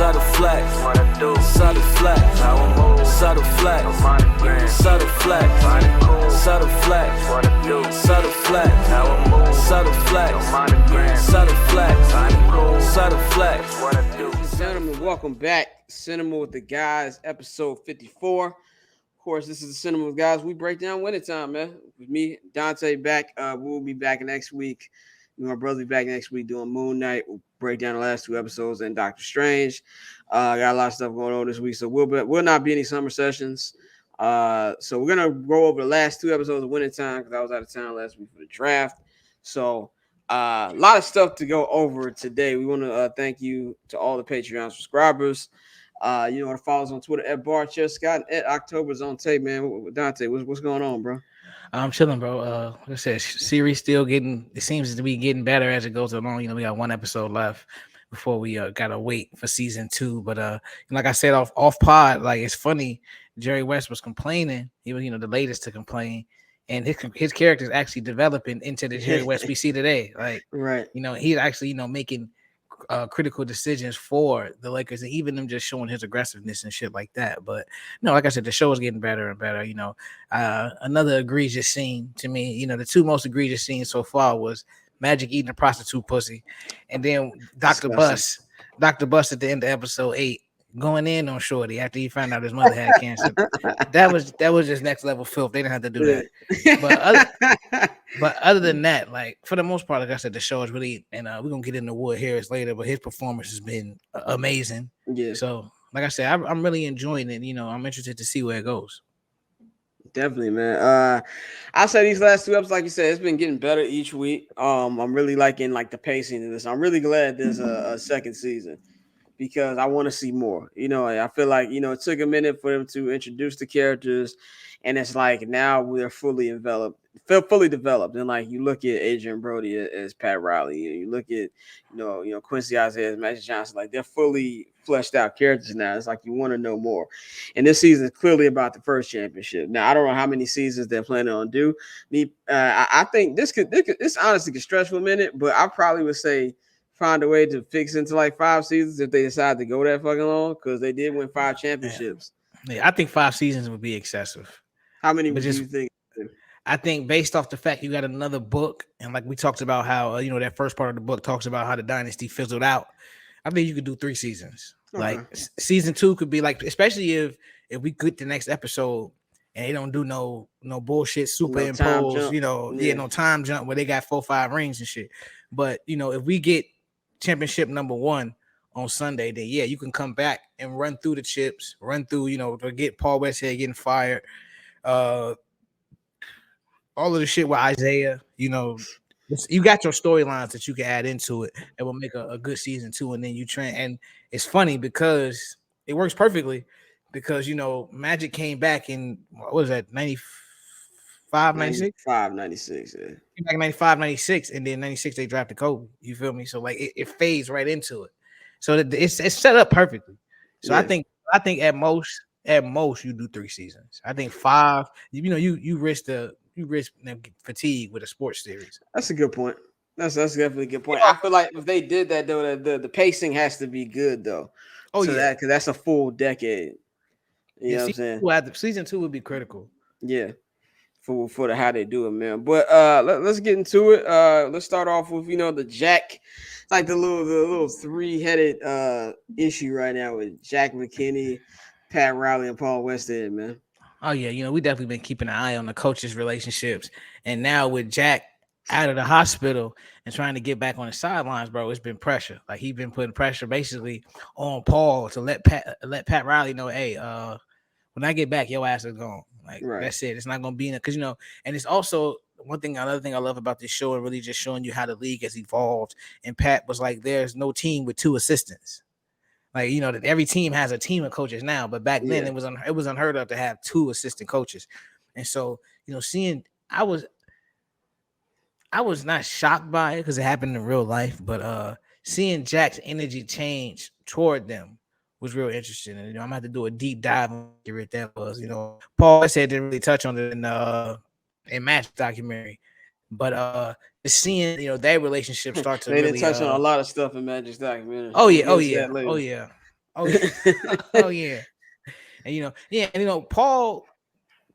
Subtle flex, what I do, subtle flex, how I move, subtle flex, no monogram, subtle flex, body cool, subtle flex, what I do, subtle flex, how I move, subtle flex, no monogram, subtle flex, body cool, subtle flex. what I do. Gentlemen, welcome back. Cinema with the Guys, episode 54. Of course, this is the Cinema with Guys. We break down winning time, man. With me, Dante, back. We'll be back next week. My brother will be back next week doing Moon Knight. We'll break down the last two episodes and Doctor Strange. Got a lot of stuff going on this week, so we'll not be any summer sessions. So we're gonna go over the last two episodes of Winning Time because I was out of town last week for the draft. So a lot of stuff to go over today. We want to thank you to all the Patreon subscribers. You know, to follow us on Twitter at @BarChestScott and at October's on tape, man. Dante, what's going on, bro? I'm chilling, bro. Like I said, series still getting. It seems to be getting better as it goes along. You know, we got one episode left before we gotta wait for season 2. But like I said off pod, like it's funny. Jerry West was complaining. He was, the latest to complain, and his character is actually developing into the Jerry West we see today. Like, right, he's actually making critical decisions for the Lakers, and even them just showing his aggressiveness and shit like that. But no, like I said, the show is getting better and better. Another egregious scene to me, the two most egregious scenes so far was Magic eating a prostitute pussy, and then Dr. Bus at the end of episode 8 going in on Shorty after he found out his mother had cancer. That was just next level filth. They didn't have to do that. But other than that, like for the most part, like I said, the show is really, and we're gonna get into Wood Harris later, but his performance has been amazing. Yeah. So, like I said, I'm really enjoying it. I'm interested to see where it goes. Definitely, man. I'll say these last two episodes, like you said, it's been getting better each week. I'm really liking the pacing of this. I'm really glad there's a second season, because I want to see more. I feel like, it took a minute for them to introduce the characters, and it's like now they're fully developed. And like you look at Adrian Brody as Pat Riley, you look at Quincy Isaiah as Magic Johnson, like they're fully fleshed out characters now. It's like you want to know more. And this season is clearly about the first championship. Now I don't know how many seasons they're planning on do. I think this honestly could stretch for a minute, but I probably would say find a way to fix into like 5 seasons if they decide to go that fucking long, because they did win 5 championships. Yeah, I think 5 seasons would be excessive. How many would you think? I think based off the fact you got another book, and like we talked about how that first part of the book talks about how the dynasty fizzled out. I think you could do 3 seasons. Okay. Like season 2 could be like, especially if we get the next episode and they don't do no bullshit superimpose, no time jump where they got 4-5 rings and shit. But if we get championship number 1 on Sunday, then yeah, you can come back and run through the chips, get Paul Westhead getting fired, all of the shit with Isaiah, you got your storylines that you can add into it that will make a good season 2, and then you train. And it's funny because it works perfectly because Magic came back in, what was that, 95, 96? 96, yeah. Came back in 95, 96, and then 96 they drafted Kobe. You feel me? So like it fades right into it. So it's set up perfectly. So yeah. I think at most you do 3 seasons. I think 5, you risk fatigue with a sports series. That's a good point. That's definitely a good point. I feel like if they did that though, the pacing has to be good though. Oh so yeah, because that's a full decade. You know what I'm saying? Season 2 would be critical. Yeah, for how they do it, man. But let's get into it. Let's start off with the Jack, like the little 3-headed issue right now with Jack McKinney, Pat Riley, and Paul Westhead, man. Oh yeah, we definitely been keeping an eye on the coaches' relationships, and now with Jack out of the hospital and trying to get back on the sidelines, bro, it's been pressure. Like he's been putting pressure basically on Paul to let Pat Riley know, hey, when I get back, your ass is gone. Like That's it. It's not gonna be in it because and it's also another thing I love about this show and really just showing you how the league has evolved. And Pat was like, there's no team with 2 assistants. Like, that every team has a team of coaches now, but back then it was unheard of to have 2 assistant coaches. And so, I was not shocked by it because it happened in real life, but seeing Jack's energy change toward them was real interesting. And I'm gonna have to do a deep dive on what that was. Paul said didn't really touch on it in Match documentary, but just seeing their relationship start to they didn't touch on a lot of stuff in Magic's documentary. Oh yeah. Oh yeah. Oh yeah. And Paul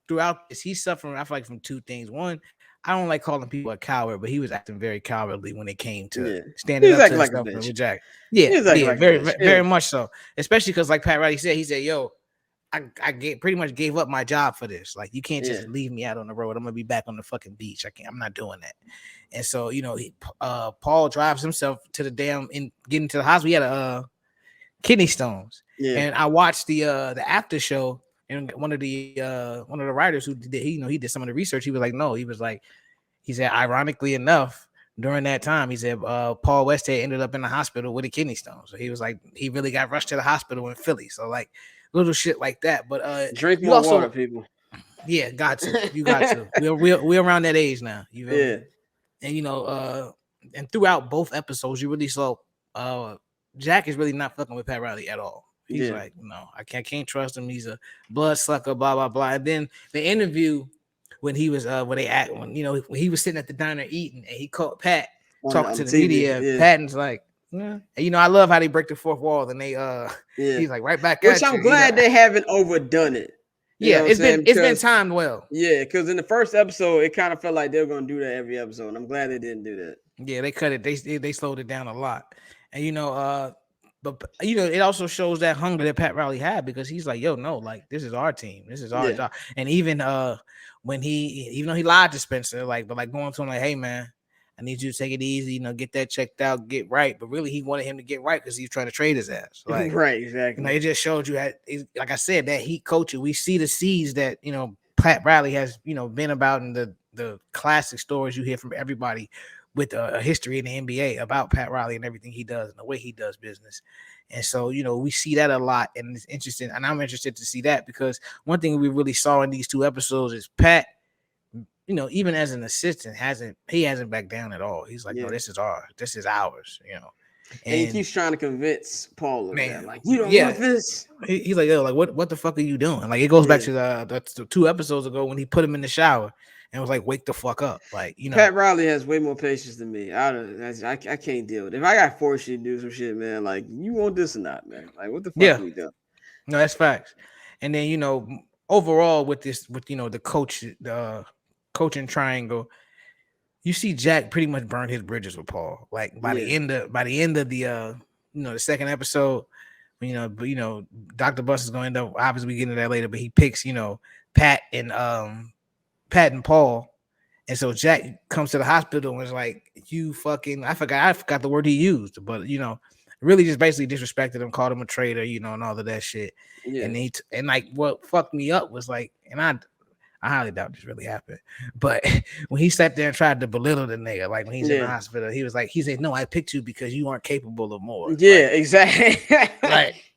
throughout this, he's suffering, I feel like, from two things. One, I don't like calling people a coward, but he was acting very cowardly when it came to Yeah. standing He was up to acting like a himself bitch. with Jack. He Yeah, was acting like a very, bitch. very Yeah. much so. Especially because, like Pat Riley said, he said, "Yo, pretty much gave up my job for this. Like, you can't just Yeah. leave me out on the road. I'm gonna be back on the fucking beach. I'm not doing that." And so, Paul drives himself to the getting to the hospital. He had kidney stones. Yeah. And I watched the after show, and one of the writers who did he did some of the research. He was like, no, he said, ironically enough, during that time, he said Paul Westhead ended up in the hospital with a kidney stone. So he was like, he really got rushed to the hospital in Philly. So like little shit like that. But drink more water, people. Yeah, got to. You got to. We're around that age now. You feel Yeah. me? And and throughout both episodes, you really saw Jack is really not fucking with Pat Riley at all. He's like, no, I can't trust him. He's a bloodsucker, blah blah blah. And then the interview when he was when he was sitting at the diner eating and he caught Pat talking to the media. Yeah. Patton's like, yeah. And, I love how they break the fourth wall and they he's like right back Which at I'm you. glad they haven't overdone it. Yeah, it's been timed well. Yeah, because in the first episode, it kind of felt like they were gonna do that every episode. And I'm glad they didn't do that. Yeah, they cut it. They slowed it down a lot. And but it also shows that hunger that Pat Riley had because he's like, yo, no, like this is our team. This is our job. And even when even though he lied to Spencer, but going to him like, hey man, I need you to take it easy, get that checked out, get right. But really he wanted him to get right because he was trying to trade his ass. Like, right, exactly. It just showed you like I said, that heat culture. We see the seeds that Pat Riley has been about in the classic stories you hear from everybody with a history in the NBA about Pat Riley and everything he does and the way he does business. And so, we see that a lot, and it's interesting. And I'm interested to see that because one thing we really saw in these two episodes is Pat, even as an assistant, hasn't backed down at all. He's like, no, this is ours. This is ours, And he keeps trying to convince Paul of that. Like, you don't want this. He's like, yo, like, what the fuck are you doing? Like, it goes back to the 2 episodes ago when he put him in the shower and was like, wake the fuck up. Like, Pat Riley has way more patience than me. I can't deal with it. If I got forced you to do some shit, man, like, you want this or not, man? Like, what the fuck are we doing? No, that's facts. And then, overall with the coaching triangle, you see Jack pretty much burned his bridges with Paul. Like by the end of the the second episode, Dr. Bus is going to end up, obviously we get into that later, but he picks, Pat and Paul. And so Jack comes to the hospital and is like, you fucking, I forgot the word he used, but really just basically disrespected him, called him a traitor, and all of that shit. Yeah. And like what fucked me up was like, and I highly doubt this really happened, but when he sat there and tried to belittle the nigga, like when he's in the hospital, he said, no, I picked you because you aren't capable of more. Yeah, exactly.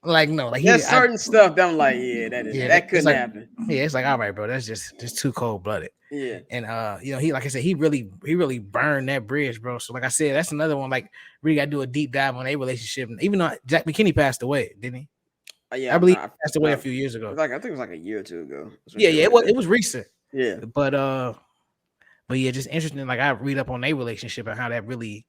No, like there's certain stuff that I'm like, that couldn't happen. Yeah, it's like, all right, bro, that's just too cold blooded. Yeah, and he, like I said, he really burned that bridge, bro. So like I said, that's another one. Like, really got to do a deep dive on their relationship. Even though Jack McKinney passed away, didn't he? Yeah, I believe he passed away a few years ago. I think it was like a year or two ago. It was recent. Yeah, but yeah, just interesting. Like I read up on their relationship and how that really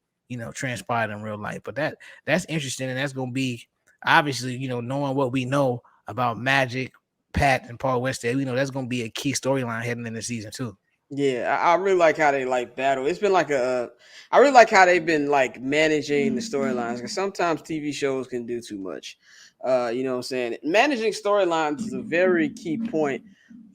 transpired in real life. But that's interesting, and that's gonna be obviously knowing what we know about Magic, Pat, and Paul Westhead. That's gonna be a key storyline heading into season 2. Yeah, I really like how they battle. It's been like I really like how they've been managing the storylines because sometimes TV shows can do too much. You know what I'm saying? Managing storylines is a very key point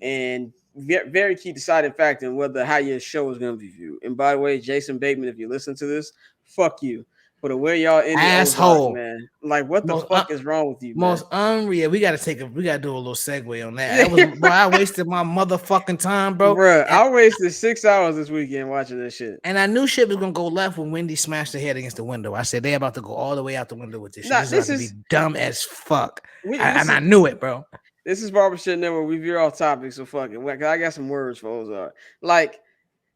and very key deciding factor in how your show is going to be viewed. And by the way, Jason Bateman, if you listen to this, fuck you. For the way y'all ended asshole, Ozark, man. Like, what the fuck is wrong with you, man? Most unreal. We gotta do a little segue on that. I wasted my motherfucking time, bro. Bruh, I wasted 6 hours this weekend watching this shit. And I knew shit was gonna go left when Wendy smashed her head against the window. I said they about to go all the way out the window with this shit. This is be dumb as fuck. I knew it, bro. This is Barbershop Network. We veer off topic, so fuck it. I got some words for Ozark. Like,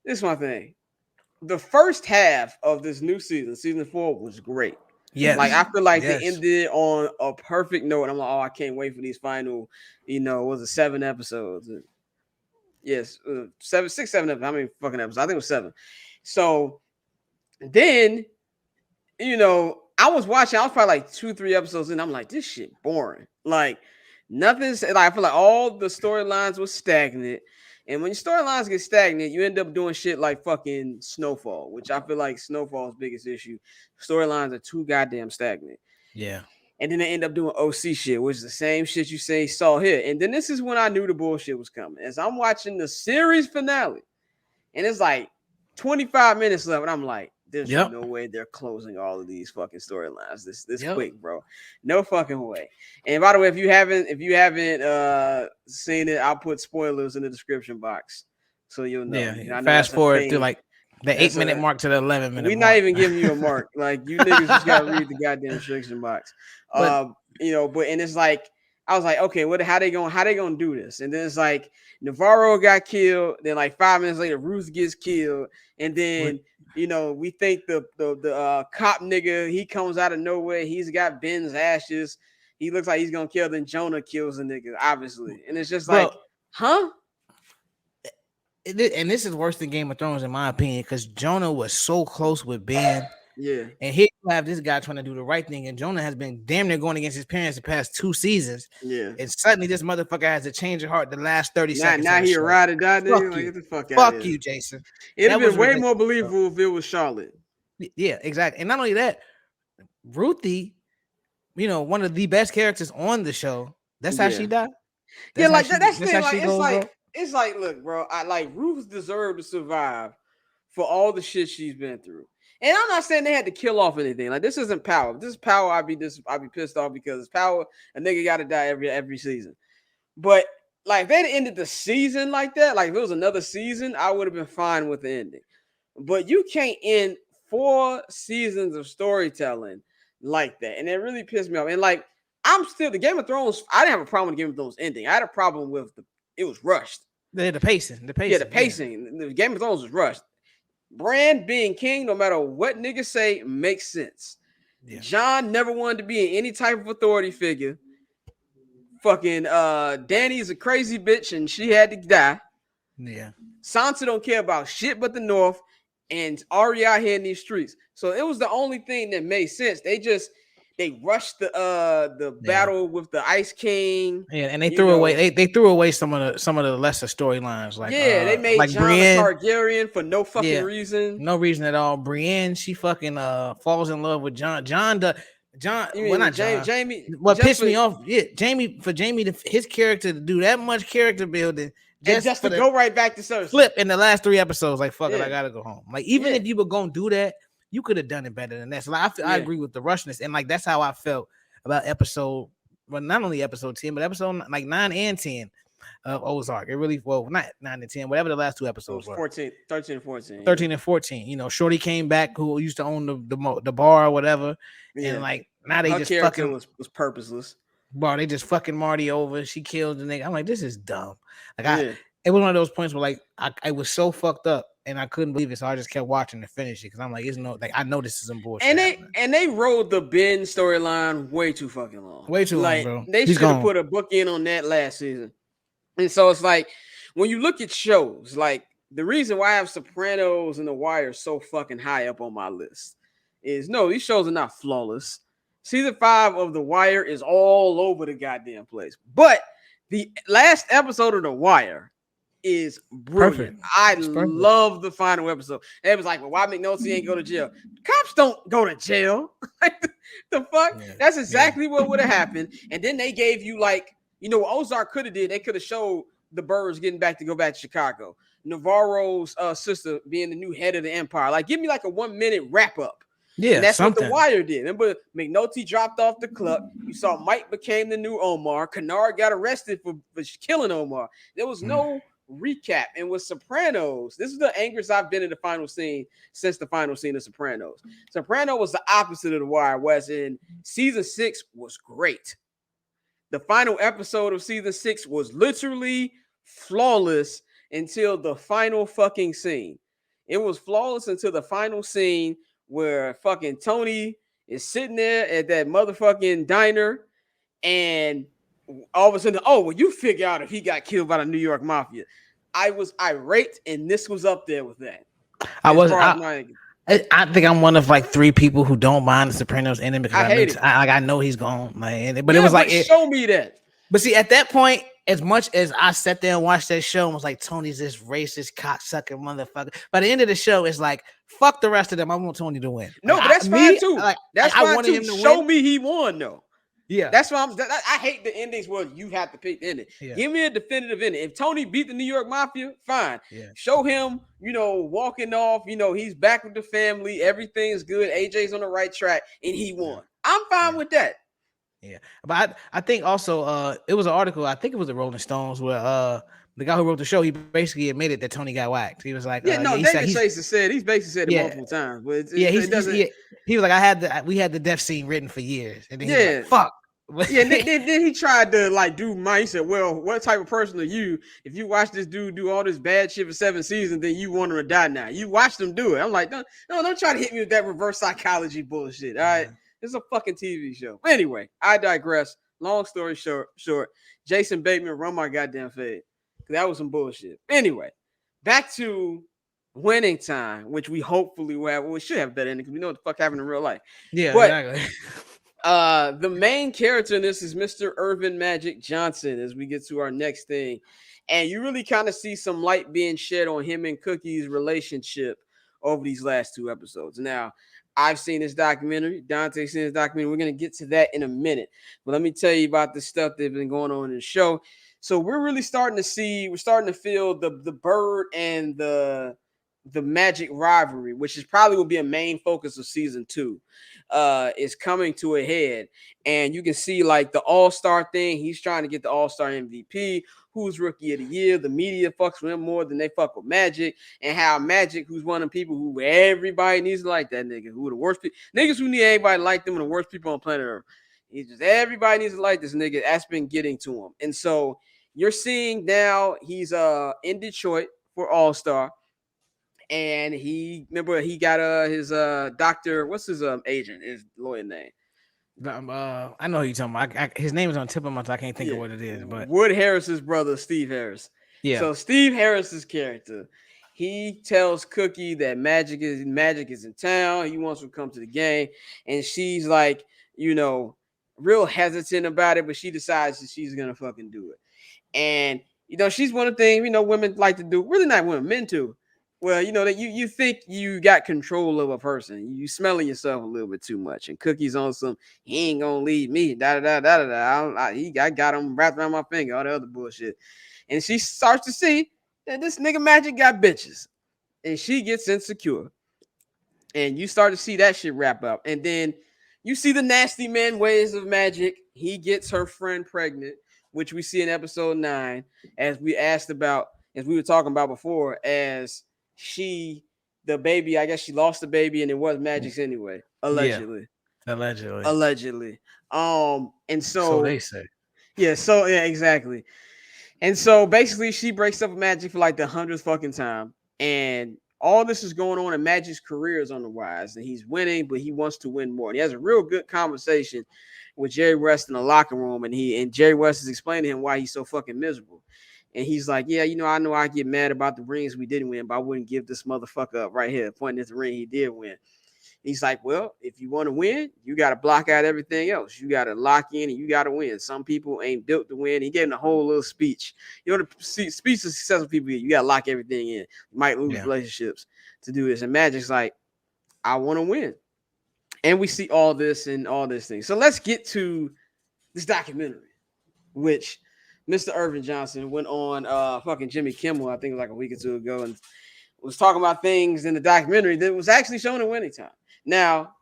this is my thing. The first half of this new season 4, was great. Yeah, like I feel like they ended on a perfect note. And I'm like, I can't wait for these final, was it 7 episodes? Yes, 7 episodes. How many fucking episodes? I think it was 7. So then, I was watching. I was probably like 2-3 episodes in. I'm like, this shit boring. Like nothing's like. I feel like all the storylines were stagnant. And when your storylines get stagnant, you end up doing shit like fucking Snowfall, which I feel like Snowfall's biggest issue. Storylines are too goddamn stagnant. Yeah. And then they end up doing OC shit, which is the same shit you say saw here. And then this is when I knew the bullshit was coming. As I'm watching the series finale, and it's like 25 minutes left, and I'm like, there's no way they're closing all of these fucking storylines this quick, bro. No fucking way. And by the way, if you haven't seen it, I'll put spoilers in the description box so you'll know. Yeah, fast forward to like the 8-minute mark to the 11-minute. We're not even giving you a mark. Like you niggas just gotta read the goddamn description box. But and it's like I was like, okay, how they gonna do this? And then it's like Navarro got killed. Then like 5 minutes later, Ruth gets killed, and then we think the cop nigga, he comes out of nowhere. He's got Ben's ashes. He looks like he's gonna kill. Then Jonah kills the nigga, obviously, and it's just like, huh? And this is worse than Game of Thrones, in my opinion, because Jonah was so close with Ben. Yeah. And here you have this guy trying to do the right thing, and Jonah has been damn near going against his parents the past 2 seasons. Yeah. And suddenly this motherfucker has a change of heart the last 30 seconds. Now he ride or die. Fuck you. Get the fuck out Fuck of you, here. Jason. It'd have been way more believable if it was Charlotte. Yeah, exactly. And not only that, Ruthie, one of the best characters on the show. That's how she died. That's the thing. It's like, look, bro, Ruth deserved to survive for all the shit she's been through. And I'm not saying they had to kill off anything. Like, this isn't Power. If this is Power, I'd be pissed off because it's Power. A nigga got to die every season. But like, if they'd ended the season like that, like if it was another season, I would have been fine with the ending. But you can't end 4 seasons of storytelling like that, and it really pissed me off. And like, the Game of Thrones. I didn't have a problem with Game of Thrones ending. I had a problem with it was rushed. The pacing. Yeah, the pacing. Yeah. The Game of Thrones was rushed. Bran being king, no matter what niggas say, makes sense. Yeah. Jon never wanted to be in any type of authority figure. Fucking Dany's a crazy bitch and she had to die. Yeah. Sansa don't care about shit but the North, and Arya out here in these streets. So it was the only thing that made sense. They rushed the battle with the Ice King. Yeah, and they threw away some of the lesser storylines. Like they made like Jon Brienne, a Targaryen for no fucking reason. No reason at all. Brienne, she fucking falls in love with Jon. Jamie. What pissed me off? Yeah, Jamie, his character to do that much character building. Just to go right back to Cersei. Flip in the last 3 episodes, like fuck it, I gotta go home. Like even if you were gonna do that, you could have done it better than that. So like, I agree with the rushness, and like that's how I felt about not only episode 10, but episode like 9 and 10 of Ozark. It really, not 9 and 10, whatever the last 2 episodes were. 13 and 14. 13 and 14. Shorty came back who used to own the bar or whatever, and like now they just fucking was purposeless. Bro, they just fucking Marty over. She killed the nigga. I'm like, this is dumb. Like it was one of those points where like I was so fucked up and I couldn't believe it, so I just kept watching to finish it because I'm like, I know this is some bullshit. And they rode the Ben storyline way too fucking long. Way too long, bro. They should have put a book in on that last season. And so it's like when you look at shows, like the reason why I have Sopranos and The Wire so fucking high up on my list is these shows are not flawless. Season 5 of The Wire is all over the goddamn place. But the last episode of The Wire is brilliant. I love the final episode. It was like, well, why McNulty ain't go to jail? Cops don't go to jail. Like the fuck? Yeah. That's exactly what would have happened. And then they gave you like, what Ozark could have did. They could have showed the Birds go back to Chicago. Navarro's sister being the new head of the empire. Like, give me like a 1-minute wrap up. Yeah, and that's something. What The Wire did. Remember, McNulty dropped off the club. You saw Mike became the new Omar. Kennard got arrested for killing Omar. There was no recap. And with Sopranos, this is the angriest I've been in the final scene since the final scene of Sopranos. Soprano was the opposite of The Wire, whereas in season 6 was great. The final episode of season 6 was literally flawless until the final fucking scene. It was flawless until the final scene where fucking Tony is sitting there at that motherfucking diner, and all of a sudden, you figure out if he got killed by the New York Mafia. I was irate, and this was up there with that. I I think I'm one of like 3 people who don't mind the Sopranos ending because I hate it. I know he's gone. Like, but Yeah, it was like, show me that. but see, at that point, as much as I sat there and watched that show and was like, Tony's this racist cocksucking motherfucker. By the end of the show, it's like, fuck the rest of them. I want Tony to win. No, Like, but that's fine too. That's I fine wanted too. him to Show win. me he won though. Yeah, That's why I hate the endings where you have to pick the ending. Yeah. Give me a definitive ending. If Tony beat the New York Mafia, fine. Yeah. Show him, walking off. He's back with the family. Everything's good. AJ's on the right track, and he won. I'm fine with that. Yeah, but I think also it was an article. I think it was the Rolling Stones where the guy who wrote the show, he basically admitted that Tony got whacked. He was like, David Chase said he's basically said it multiple times, but he was like, we had the death scene written for years, and then he was like, fuck. Yeah, then he tried to like do mine. He said, well, what type of person are you? If you watch this dude do all this bad shit for 7 seasons, then you want him to die now. You watched him do it. I'm like, don't try to hit me with that reverse psychology bullshit. All right. It's a fucking TV show. But anyway, I digress. Long story short, Jason Bateman, run my goddamn fade. That was some bullshit. Anyway, back to Winning Time, which we hopefully will have. Well, we should have better ending because we know what the fuck happened in real life. Yeah, but, exactly. The main character in this is Mr. Irvin Magic Johnson as we get to our next thing. And you really kind of see some light being shed on him and Cookie's relationship over these last 2 episodes. Now, I've seen this documentary. Dante's seen this documentary. We're going to get to that in a minute. But let me tell you about the stuff that's been going on in the show. So we're really starting to feel the Bird and the Magic rivalry, which is probably will be a main focus of season 2, is coming to a head. And you can see like the All-Star thing. He's trying to get the All-Star MVP. Who's Rookie of the Year? The media fucks with him more than they fuck with Magic. And how Magic, who's one of the people who everybody needs to like that nigga, who the worst people, niggas who need everybody to like them, and the worst people on planet Earth. He's just everybody needs to like this nigga. That's been getting to him. And so you're seeing now he's in Detroit for All-Star. And he got his doctor, what's his agent, his lawyer name? I know who you're talking about. His name is on the tip of my tongue. I can't think of what it is. But Wood Harris's brother, Steve Harris. Yeah. So Steve Harris's character, he tells Cookie that Magic is in town. He wants to come to the game, and she's like, real hesitant about it, but she decides that she's gonna fucking do it. And she's one of the things women like to do. Really not women, men too. Well, that you think you got control of a person. You smelling yourself a little bit too much. And Cookie's on some, he ain't gonna leave me. I got him wrapped around my finger, all the other bullshit. And she starts to see that this nigga Magic got bitches. And she gets insecure. And you start to see that shit wrap up. And then you see the nasty man ways of Magic. He gets her friend pregnant, which we see in episode 9, as we were talking about before, as the baby, I guess she lost the baby and it was Magic's anyway, allegedly. Yeah, allegedly. And so they say. Yeah, exactly. And so basically she breaks up with Magic for like the 100th fucking time. And all this is going on, and Magic's career is on the rise, and he's winning, but he wants to win more. And he has a real good conversation with Jerry West in the locker room, and Jerry West is explaining to him why he's so fucking miserable. And he's like, yeah, I know I get mad about the rings we didn't win, but I wouldn't give this motherfucker up right here, pointing at the ring he did win. He's like, well, if you want to win, you got to block out everything else. You got to lock in and you got to win. Some people ain't built to win. He gave him a whole little speech. The speech of successful people, you got to lock everything in. You might lose relationships to do this. And Magic's like, I want to win. And we see all this and all this thing. So let's get to this documentary, which Mr. Irvin Johnson went on fucking Jimmy Kimmel, I think it was like a week or 2 ago, and was talking about things in the documentary that was actually shown in Winning Time. Now,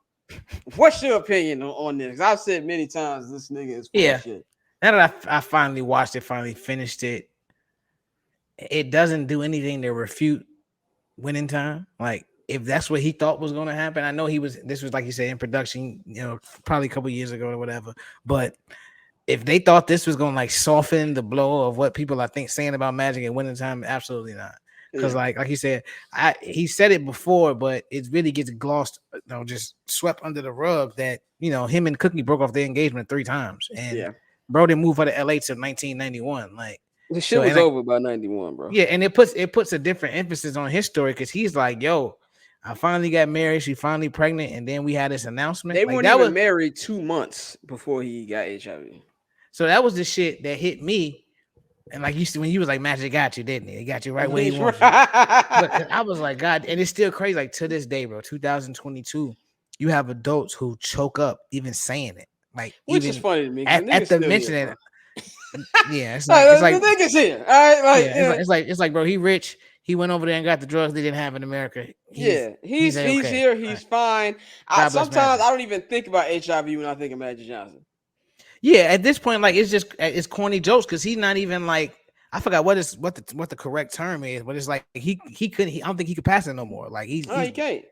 what's your opinion on this? I've said many times this nigga is full of shit. Now that I finally watched it, finally finished it, it doesn't do anything to refute Winning Time. Like, if that's what he thought was going to happen, I know this was like you said in production, probably a couple years ago or whatever, but if they thought this was going to like soften the blow of what people I think saying about Magic and Winning Time, absolutely not. Because like you said, he said it before, but it really gets glossed, just swept under the rug that him and Cookie broke off their engagement 3 times, and bro didn't move out of LA till 1991. Like the shit was over by 91, bro. Yeah, and it puts a different emphasis on his story because he's like, yo, I finally got married. She finally pregnant, and then we had this announcement. They Like, weren't that even was married 2 months before he got HIV. so that was the shit that hit me. And like you see, when you was like, Magic got you, didn't he? He got you right where he wants you. But I was like, God, and it's still crazy. Like to this day, bro, 2022, you have adults who choke up even saying it. Like, Which even is funny to me. at the mention it. it. Yeah, it's like the niggas here. All right, like, yeah, it's like, bro, he rich. He went over there and got the drugs they didn't have in America. He's okay. here. He's fine. Sometimes Magic. I don't even think about HIV when I think of Magic Johnson. Yeah, at this point, like it's corny jokes because he's not even like, I forgot what the correct term is, but it's like he couldn't. I don't think he could pass it no more. Like he can't.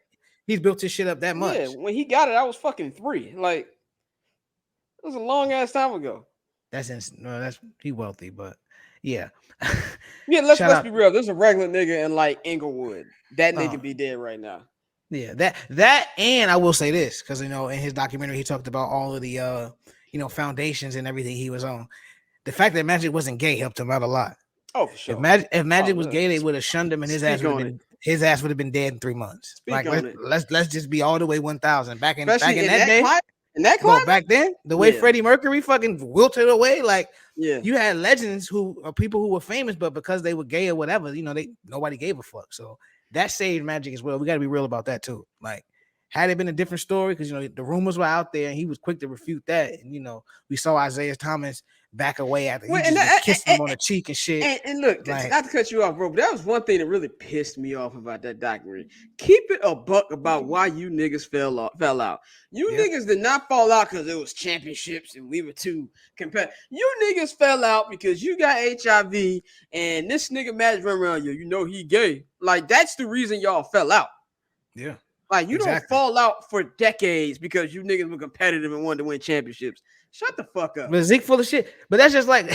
He's built his shit up that much. Yeah, when he got it, I was fucking 3. Like it was a long ass time ago. That's he wealthy, but yeah. Yeah, let's be real. There's a regular nigga in like Inglewood. That nigga be dead right now. Yeah, that and I will say this because in his documentary he talked about all of the foundations and everything he was on. The fact that Magic wasn't gay helped him out a lot. Oh, for sure. If Magic was gay, they would have shunned him, and his ass would have been dead in 3 months. Like let's just be all the way 1,000 back in that day. In that climate? Back then, the way Freddie Mercury fucking wilted away, like you had legends who are people who were famous, but because they were gay or whatever, nobody gave a fuck. So that saved Magic as well. We got to be real about that too. Like, had it been a different story, because the rumors were out there and he was quick to refute that, and we saw Isaiah Thomas back away after he just kissed him on the cheek and shit. And look, like, not to cut you off, bro, but that was one thing that really pissed me off about that documentary. Keep it a buck about why you niggas fell out. You niggas did not fall out because it was championships and we were too competitive. You niggas fell out because you got HIV and this nigga Magic run around you. He gay. Like, that's the reason y'all fell out. Yeah. Like, you don't fall out for decades because you niggas were competitive and wanted to win championships. Shut the fuck up. But Zeke full of shit. But that's just like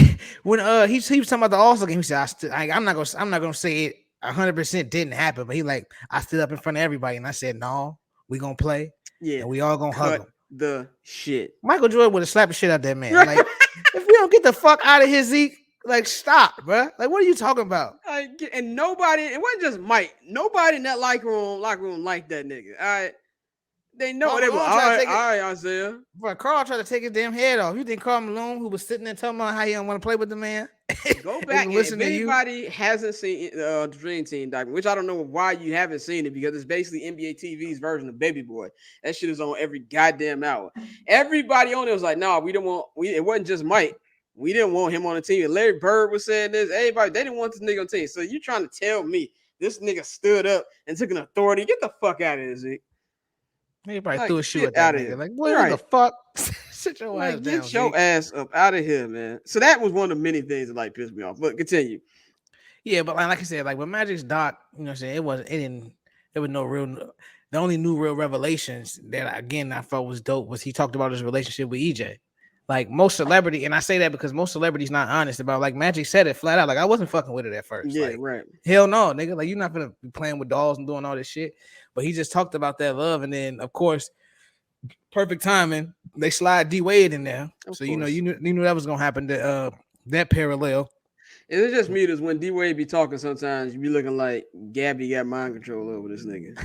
when he was talking about the All-Star game. He said, I'm not gonna say it 100% didn't happen, but I stood up in front of everybody and I said, no, we gonna play. Yeah, and we all gonna hug him. The shit. Michael Jordan would have slapped the shit out that man. Like, if we don't get the fuck out of here, Zeke, like, stop, bro. Like, what are you talking about? And nobody, it wasn't just Mike. Nobody in that locker room liked that nigga. All right. They know they were all right, Isaiah. Bro, Carl tried to take his damn head off. You think Karl Malone, who was sitting there talking about how he don't want to play with the man? Go back and listen. If anybody hasn't seen the Dream Team documentary, which I don't know why you haven't seen it, because it's basically NBA TV's version of Baby Boy. That shit is on every goddamn hour. Everybody on it was like, "No, we didn't want." It wasn't just Mike. We didn't want him on the team. Larry Bird was saying this. Everybody, they didn't want this nigga on the team. So you trying to tell me this nigga stood up and took an authority? Get the fuck out of here, Zeke. Everybody threw a shoe at that nigga. Like, what the fuck? Sit your ass down. Get your ass up out of here, man. So that was one of the many things that like pissed me off. But continue. Yeah, but like I said, like with Magic's doc, what I'm saying, there was no real. The only new real revelations that I felt was dope was he talked about his relationship with EJ. Like most celebrity, and I say that because most celebrities not honest about, like, Magic said it flat out. Like, I wasn't fucking with it at first. Yeah, like, right. Hell no, nigga. Like, you're not gonna be playing with dolls and doing all this shit. But he just talked about that love, and then of course, perfect timing, they slide D Wade in there. So you knew that was gonna happen. That parallel. And it's just me that's when D Wade be talking, sometimes you be looking like Gabby got mind control over this nigga.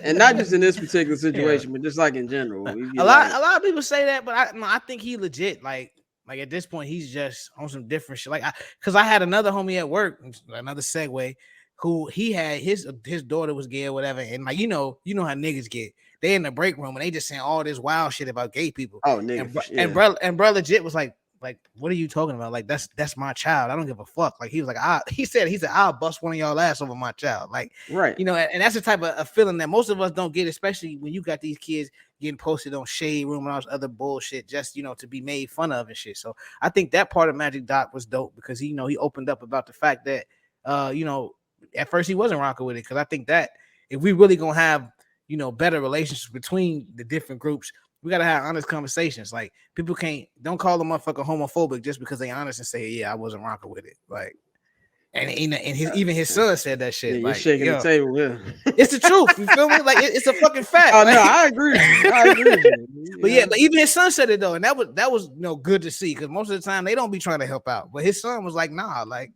And not just in this particular situation, but just like in general. A lot of people say that, but I think he legit, like at this point, he's just on some different shit. Like, because I had another homie at work, another segue, who he had his daughter was gay or whatever, and like you know how niggas get. They in the break room and they just saying all this wild shit about gay people. Oh, nigga. And bro legit was like, what are you talking about? Like, that's my child. I don't give a fuck. Like, he was like, he said, I'll bust one of y'all ass over my child. Like, right. And that's the type of feeling that most of us don't get, especially when you got these kids getting posted on Shade Room and all this other bullshit just, to be made fun of and shit. So I think that part of Magic Doc was dope because he opened up about the fact that, at first he wasn't rocking with it. Cause I think that if we really gonna have, better relationships between the different groups, we gotta have honest conversations. Like, people don't call the motherfucker homophobic just because they honest and say, yeah, I wasn't rocking with it. Like, and even his son said that shit. Yeah, like, you're shaking the table. Yeah, it's the truth. You feel me? Like, it's a fucking fact. Oh no, I agree. With you. But even his son said it though, and that was good to see because most of the time they don't be trying to help out. But his son was like, nah, like,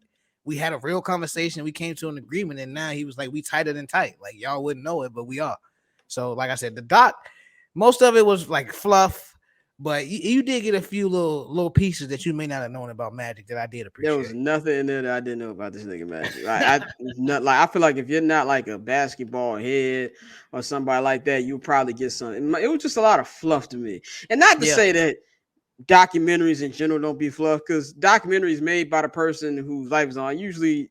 we had a real conversation. We came to an agreement, and now he was like, we tighter than tight. Like y'all wouldn't know it, but we are. So, like I said, the doc, most of it was like fluff, but you did get a few little pieces that you may not have known about Magic that I did appreciate. There was nothing in there that I didn't know about this nigga Magic. I feel like if you're not like a basketball head or somebody like that, you'll probably get something. It was just a lot of fluff to me, and not to say that documentaries in general don't be fluff, because documentaries made by the person whose life is on usually,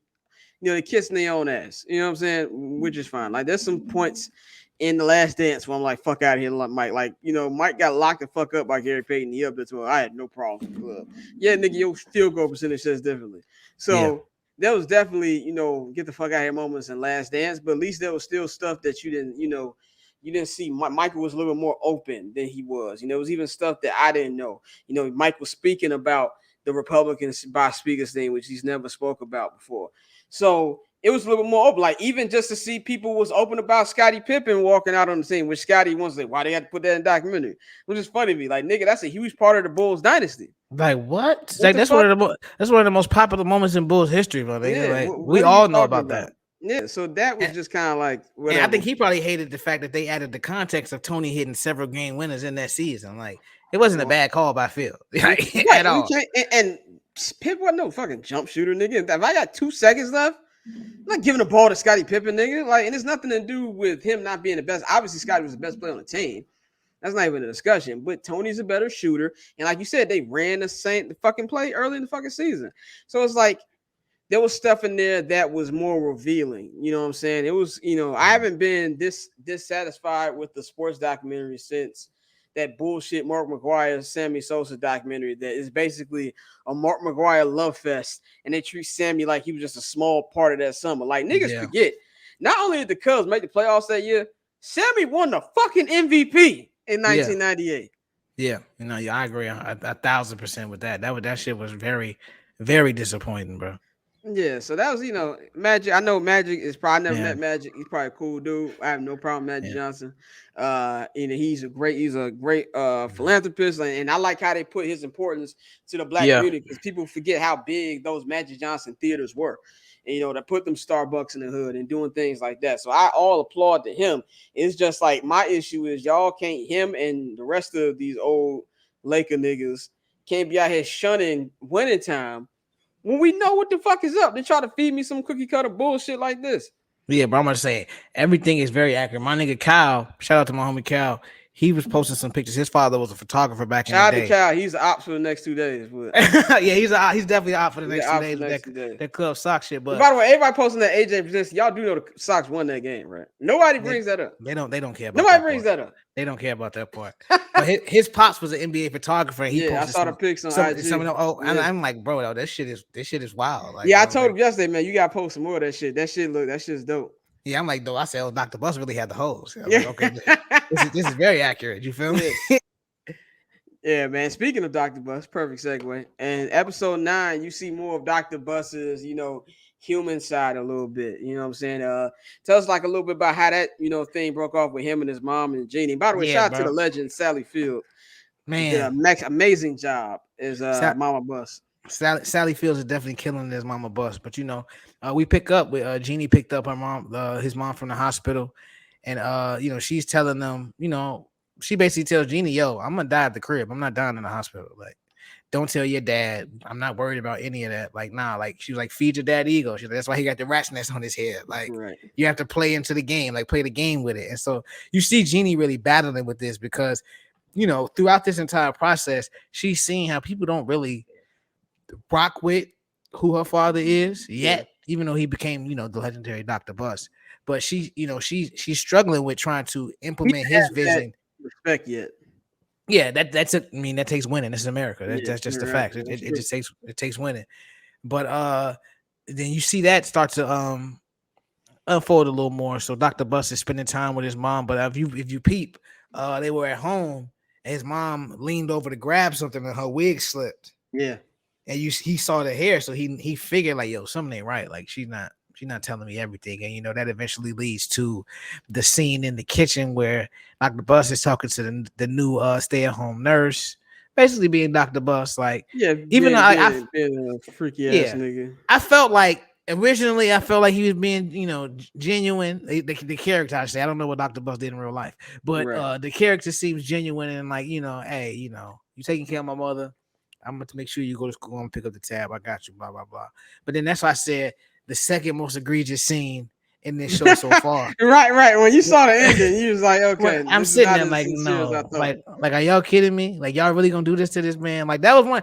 they're kissing their own ass. You know what I'm saying? Which is fine. Like there's some points in The Last Dance where I'm like, fuck out of here, Mike. Like, Mike got locked the fuck up by Gary Payton. He up there to I had no problem with the club. Yeah, nigga, your field goal percentage says differently. So there was definitely, get the fuck out of here moments in Last Dance, but at least there was still stuff that you didn't, you didn't see. Michael was a little bit more open than he was. It was even stuff that I didn't know. Mike was speaking about the Republicans by speakers thing, which he's never spoke about before. So it was a little bit more open. Like even just to see people was open about Scottie Pippen walking out on the scene, which Scottie wants to say, why they had to put that in documentary? Which is funny to me. Like, nigga, that's a huge part of the Bulls dynasty. Like what? Like that's one of the most popular moments in Bulls history, bro. Like we all know about that. Yeah, so that was just kind of like whatever. And I think he probably hated the fact that they added the context of Tony hitting several game winners in that season. Like it wasn't a bad call by Phil at all. And Pippen wasn't no fucking jump shooter, nigga. If I got 2 seconds left, I'm not giving the ball to Scottie Pippen, nigga. Like, and it's nothing to do with him not being the best. Obviously, Scottie was the best player on the team. That's not even a discussion. But Tony's a better shooter, and like you said, they ran the fucking play early in the fucking season. So it's like there was stuff in there that was more revealing. You know what I'm saying? It was, I haven't been this dissatisfied with the sports documentary since that bullshit Mark McGwire, Sammy Sosa documentary that is basically a Mark McGwire love fest, and they treat Sammy like he was just a small part of that summer. Like niggas forget, not only did the Cubs make the playoffs that year, Sammy won the fucking MVP in 1998. Yeah, I agree 1,000% with that. That shit was very, very disappointing, bro. Yeah, so that was, Magic. I know Magic is probably never met Magic. He's probably a cool dude. I have no problem with Magic Johnson. He's a great philanthropist, and I like how they put his importance to the black community, because people forget how big those Magic Johnson theaters were. And, to put them Starbucks in the hood and doing things like that. So I all applaud to him. It's just like my issue is y'all can't, him and the rest of these old Laker niggas can't be out here shunning winning time when we know what the fuck is up. They try to feed me some cookie cutter bullshit like this. Yeah, but I'm gonna say everything is very accurate. My nigga Kyle, shout out to my homie Kyle. He was posting some pictures. His father was a photographer back in the day. Shout out to Kyle. He's an op for the next 2 days. Yeah, he's definitely an op for the next 2 days. That club sock shit. But by the way, everybody posting that AJ presents. Y'all do know the Sox won that game, right? Nobody brings that up. They don't care about Nobody brings that up. They don't care about that part. But his pops was an NBA photographer. And he posted I saw the pics on IG. I'm like, bro, this shit is wild. Like, I told him yesterday, man, you gotta post some more of that shit. That shit's dope. Yeah, I'm like, though. I said, Dr. Bus really had the hoes. Like, okay, this is very accurate. You feel me? Yeah, man. Speaking of Dr. Bus, perfect segue. And episode 9, you see more of Dr. Bus's, human side a little bit. You know what I'm saying? Tell us like a little bit about how that, thing broke off with him and his mom and Jeannie. By the way, shout out to the legend Sally Field. Man, did an amazing job as Mama Bus. Sally Fields is definitely killing his Mama Bus, but we pick up with Jeannie picked up her mom, his mom from the hospital, and she's telling them, she basically tells Jeannie, yo, I'm gonna die at the crib. I'm not dying in the hospital. Like, don't tell your dad. I'm not worried about any of that. Like, nah, like she was like, feed your dad ego. She's like, that's why he got the rat's nest on his head. Like, you have to play into the game, like play the game with it. And so you see Jeannie really battling with this because, throughout this entire process, she's seeing how people don't really rock with who her father is yet, even though he became, the legendary Dr. Bus. But she's struggling with trying to implement his vision. Respect yet. Yeah, that's it. I mean, that takes winning. This is America. That's just the fact. It just takes winning. But then you see that start to unfold a little more. So Dr. Bus is spending time with his mom. But if you peep, they were at home and his mom leaned over to grab something and her wig slipped. Yeah. And he saw the hair, so he figured like, yo, something ain't right. Like she's not telling me everything. And that eventually leads to the scene in the kitchen where Dr. Bus is talking to the new stay-at-home nurse, basically being Dr. Bus. Like, even though I being a freaky ass nigga. I felt like Originally, I felt like he was being, genuine. The character, I say, I don't know what Dr. Bus did in real life, but Right. the character seems genuine and like, hey, you taking care of my mother. I'm going to make sure you go to school and pick up the tab. I got you, blah, blah, blah. But then that's why I said the second most egregious scene in this show so far. Right. When you saw the ending, you was like, okay, I'm this is sitting not there as like, sincere as I no, thought. like, are y'all kidding me? Like, y'all really gonna do this to this man? Like, that was one.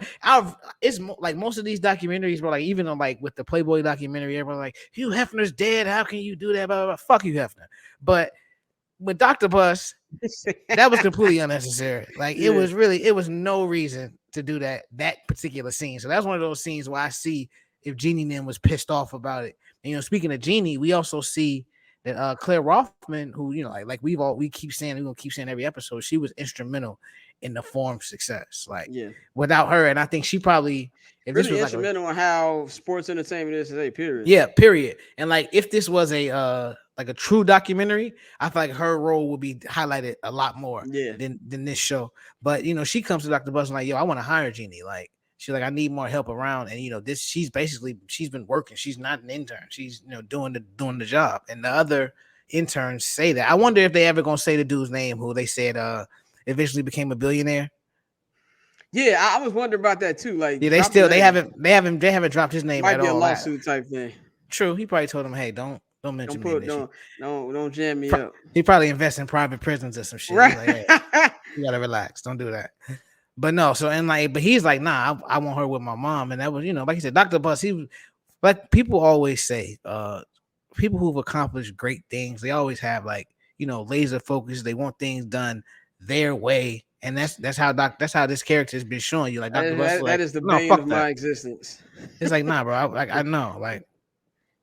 It's like most of these documentaries were like, even on like with the Playboy documentary, everyone like, Hugh Hefner's dead. How can you do that? Blah, blah, blah. Fuck Hugh Hefner. But with Dr. Bus, that was completely unnecessary. Like, Yeah. it was no reason to do that particular scene. So that's one of those scenes where I see if Jeannie then was pissed off about it. And speaking of Jeannie, we also see that Claire Rothman, who like we keep saying, we're gonna keep saying every episode, she was instrumental in the forum's success. Like, Yeah. without her, and I think she probably, if this Really was like instrumental on how sports entertainment is today, period. yeah, period. And like if this was a like a true documentary, I feel like her role would be highlighted a lot more Yeah. than this show. But she comes to Dr. Bus and like, yo, I want to hire Jeannie. Like, she's like, I need more help around. And she's been working. She's not an intern. She's doing the job. And the other interns say that. I wonder if they ever gonna say the dude's name who they said eventually became a billionaire. Yeah, I was wondering about that too. Like, Yeah, they haven't dropped his name might at be a all. lawsuit type thing. True, he probably told him, hey, don't mention me. Don't jam me up. He probably invests in private prisons or some shit. Right. Like, hey, you gotta relax. Don't do that. But no, but he's like, nah, I want her with my mom. And that was, like you said, Dr. Bus, he was like, people always say, people who've accomplished great things, they always have like, laser focus. They want things done their way. And that's how this character has been showing you. Like Dr. Bus, that is the bane of my existence. It's like, nah, bro. I know, like,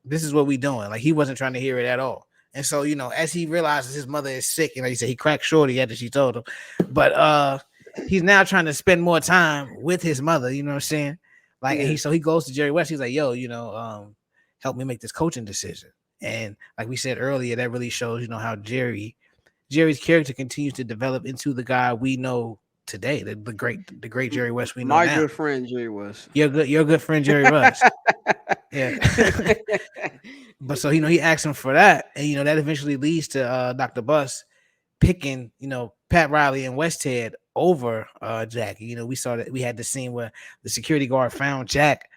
this is what we doing. Like, he wasn't trying to hear it at all. And so, as he realizes his mother is sick, like you said, he cracked Shorty after she told him. But he's now trying to spend more time with his mother. You know what I'm saying? Like, Yeah. he goes to Jerry West. He's like, yo, help me make this coaching decision. And like we said earlier, that really shows, how Jerry's character continues to develop into the guy we know today, the great Jerry West we know My now. good friend Jerry West. Your good friend Jerry West. Yeah. But so he asked him for that, and that eventually leads to Dr. Bus picking Pat Riley and Westhead over Jack. We saw that we had the scene where the security guard found Jack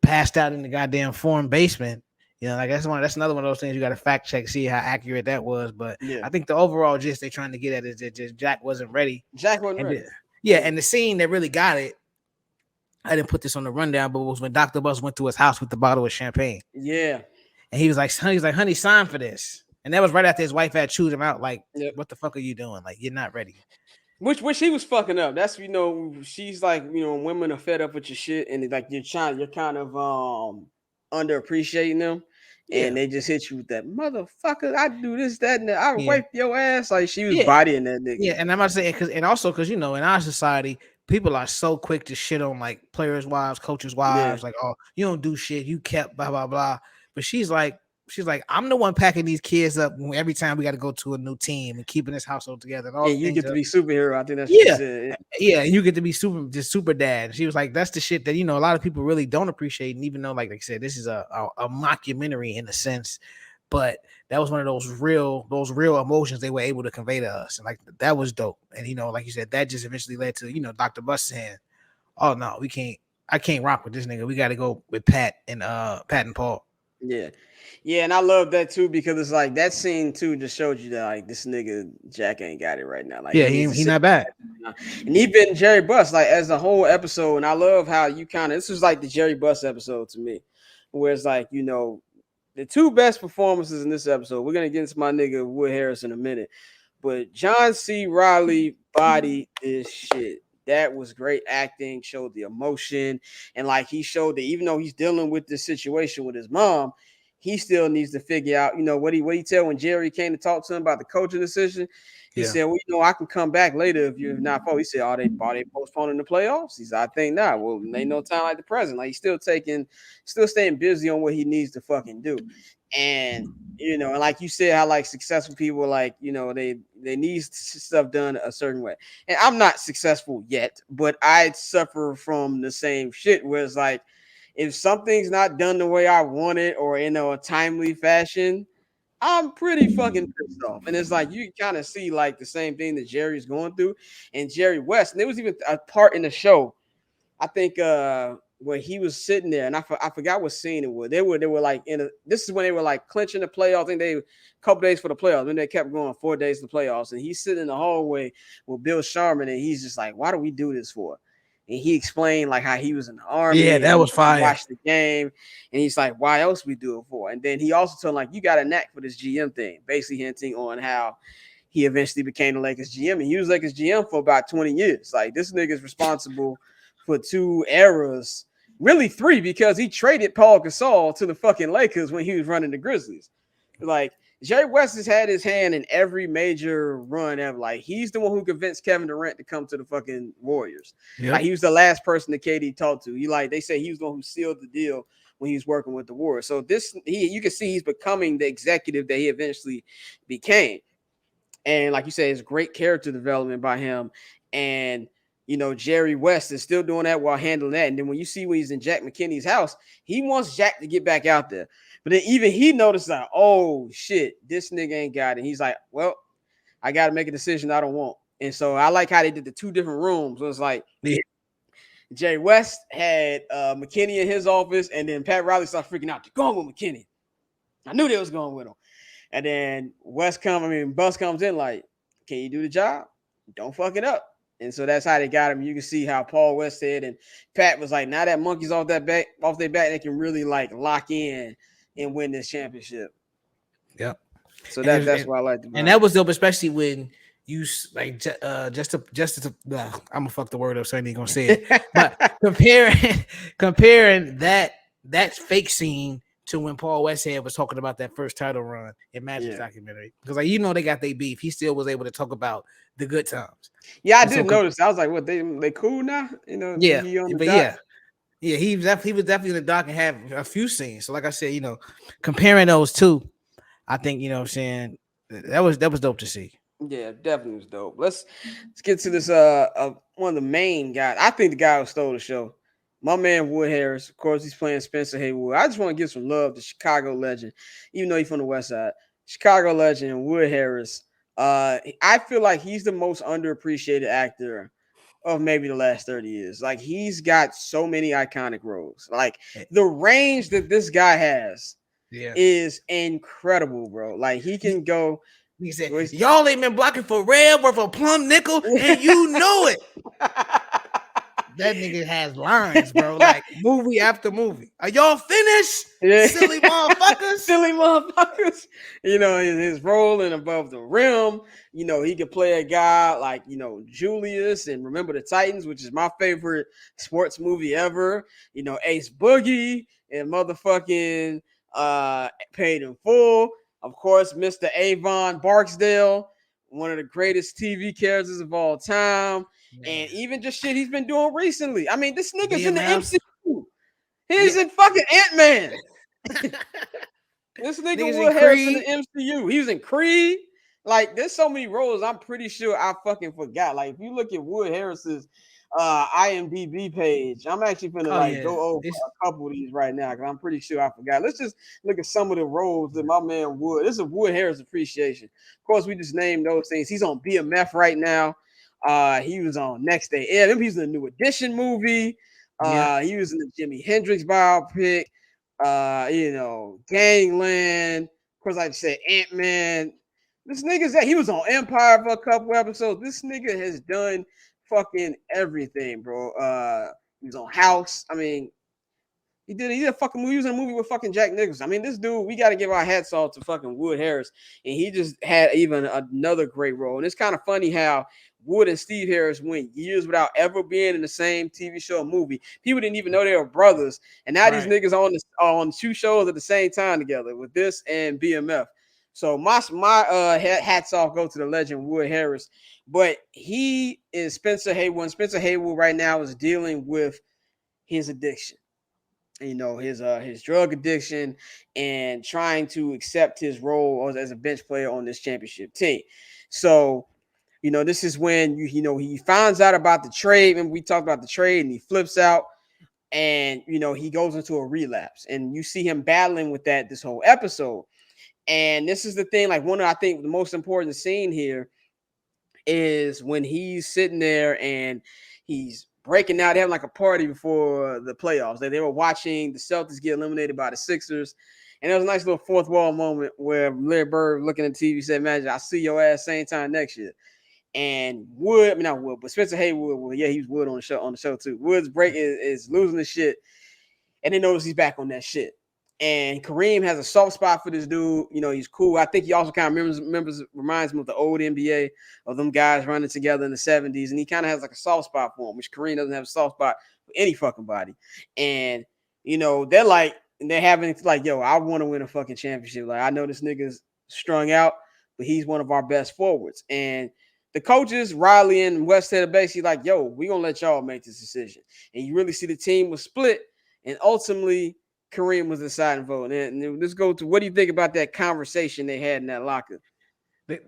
passed out in the goddamn foreign basement. Like that's another one of those things you got to fact check, see how accurate that was. But Yeah. I think the overall gist they're trying to get at is that just Jack wasn't ready. Jack wasn't ready. And the scene that really got it, I didn't put this on the rundown, but it was when Dr. Bus went to his house with the bottle of champagne. Yeah. And he was like, honey, sign for this. And that was right after his wife had chewed him out. Like, Yep. What the fuck are you doing? Like, you're not ready. Which he was fucking up. That's she's like, women are fed up with your shit, and like you're kind of underappreciating them. Yeah. And they just hit you with that motherfucker. I do this, that, and that. I Yeah. wipe your ass. Like she was Yeah. bodying that nigga. Yeah, and I'm not saying because in our society, people are so quick to shit on like players' wives, coaches' wives, like, oh, you don't do shit, you kept blah blah blah. But she's like, I'm the one packing these kids up every time we got to go to a new team and keeping this household together. And you get to be superhero. I think that's what she said. Yeah, you get to be super dad. And she was like, that's the shit that a lot of people really don't appreciate. And even though, like I said, this is a mockumentary in a sense, but that was one of those real emotions they were able to convey to us, and like that was dope. And like you said, that just eventually led to Dr. Bus saying, "Oh no, I can't rock with this nigga. We got to go with Pat and Paul." Yeah, and I love that too because it's like that scene too just showed you that like this nigga Jack ain't got it right now. Like he not bad. And even Jerry Buss, like as the whole episode, and I love how you this was like the Jerry Buss episode to me, where it's like the two best performances in this episode. We're gonna get into my nigga Wood Harris in a minute, but John C. Reilly bodied this shit. That was great acting, showed the emotion, and like he showed that even though he's dealing with this situation with his mom, he still needs to figure out, what he tell when Jerry came to talk to him about the coaching decision. He said, well, I can come back later if you're not for. He said, are they postponing the playoffs? He said, I think not. Well, ain't no time like the present. Like he's still staying busy on what he needs to fucking do. And and like you said, how like successful people like, they need stuff done a certain way. And I'm not successful yet, but I suffer from the same shit where it's like, if something's not done the way I want it or in a timely fashion, I'm pretty fucking pissed off. And it's like you kind of see like the same thing that Jerry's going through and Jerry West. And there was even a part in the show, I think when he was sitting there, and I forgot what scene it was. They were like this is when they were like clinching the playoffs. I think they a couple days for the playoffs. Then they kept going 4 days to the playoffs. And he's sitting in the hallway with Bill Sharman, and he's just like, "Why do we do this for?" And he explained like how he was in the army. Yeah, that was fire. Watched the game, and he's like, "Why else we do it for?" And then he also told him like, "You got a knack for this GM thing," basically hinting on how he eventually became the Lakers GM, and he was Lakers GM for about 20 years. Like this nigga's responsible for 2 eras, really 3, because he traded Paul Gasol to the fucking Lakers when he was running the Grizzlies. Like Jerry West has had his hand in every major run ever. Like he's the one who convinced Kevin Durant to come to the fucking Warriors. Yep. Like he was the last person that KD talked to. They say he was the one who sealed the deal when he was working with the Warriors. So you can see he's becoming the executive that he eventually became. And like you say, it's great character development by him. And Jerry West is still doing that while handling that. And then when he's in Jack McKinney's house, he wants Jack to get back out there. But then even he noticed like, oh shit, this nigga ain't got it. And he's like, well, I got to make a decision I don't want. And so I like how they did the 2 different rooms. It was like Jerry West had McKinney in his office, and then Pat Riley started freaking out. They're going with McKinney. I knew they was going with him. And then Bus comes in like, can you do the job? Don't fuck it up. And so that's how they got him. You can see how Paul West said, and Pat was like, now that monkey's off their back, they can really like lock in and win this championship. Yep. So that's what I like to. And that was dope, especially when you like just to I'm gonna fuck the word up, so I ain't gonna say it. But comparing that fake scene to when Paul Westhead was talking about that first title run in Magic's documentary, because like they got their beef, he still was able to talk about the good times. Yeah, I did notice. I was like, what, they cool now? Yeah, but he was definitely in the dock and had a few scenes. So like I said, comparing those two, I think what I'm saying, that was dope to see. Yeah, definitely was dope. Let's get to this one of the main guys. I think the guy who stole the show. My man Wood Harris, of course, he's playing Spencer Haywood. I just want to give some love to Chicago legend, even though he's from the West Side. Chicago legend Wood Harris. I feel like he's the most underappreciated actor of maybe the last 30 years. Like he's got so many iconic roles. Like the range that this guy has is incredible, bro. Like he can go. He said, y'all ain't been blocking for red or for plum nickel, and you know it. That nigga has lines, bro, like movie after movie. Are y'all finished? Yeah. Silly motherfuckers. Silly motherfuckers. His role in Above the Rim. He could play a guy like, Julius and Remember the Titans, which is my favorite sports movie ever. Ace Boogie and motherfucking Paid in Full. Of course, Mr. Avon Barksdale, one of the greatest TV characters of all time. And even just shit he's been doing recently. I mean, this nigga's in the MCU. He's in fucking Ant-Man. This nigga Wood Harris in the MCU. He was in Creed. Like, there's so many roles I'm pretty sure I fucking forgot. Like, if you look at Wood Harris's IMDb page, I'm actually gonna go over a couple of these right now because I'm pretty sure I forgot. Let's just look at some of the roles that my man Wood. This is Wood Harris appreciation. Of course, we just named those things. He's on BMF right now. He was on Next Day. Yeah, he's in the New Edition movie. He was in the Jimi Hendrix biopic. Gangland. Of course, I just said Ant-Man. This nigga's he was on Empire for a couple episodes. This nigga has done fucking everything, bro. He was on House. I mean, he did a fucking movie. He was in a movie with fucking Jack Nicholson. I mean, this dude, we got to give our hats off to fucking Wood Harris. And he just had even another great role. And it's kind of funny how Wood and Steve Harris went years without ever being in the same TV show or movie. People didn't even know they were brothers. And now these niggas on 2 shows at the same time together with this and BMF. So my hats off go to the legend Wood Harris. But he is Spencer Haywood. Spencer Haywood right now is dealing with his addiction. His drug addiction and trying to accept his role as a bench player on this championship team. So, this is when he finds out about the trade. And we talked about the trade and he flips out. and he goes into a relapse, and you see him battling with that this whole episode. And this is the thing, like I think the most important scene here is when he's sitting there and he's breaking out, having like a party before the playoffs. They were watching the Celtics get eliminated by the Sixers. And there was a nice little fourth wall moment where Larry Bird, looking at the TV, said, "Imagine I'll see your ass same time next year." And not Wood, but Spencer Haywood, well, yeah, he was Wood on the show too. Wood's break is losing the shit, and they notice he's back on that shit. And Kareem has a soft spot for this dude. He's cool. I think he also kind of reminds him of the old NBA, of them guys running together in the 70s. And he kind of has like a soft spot for him, which Kareem doesn't have a soft spot for any fucking body. And, they're like, and they're having like, yo, I want to win a fucking championship. Like, I know this nigga's strung out, but he's one of our best forwards. And the coaches, Riley and Westhead, are basically like, yo, we're going to let y'all make this decision. And you really see the team was split. And ultimately, Kareem was the deciding vote. And let's go to, what do you think about that conversation they had in that locker?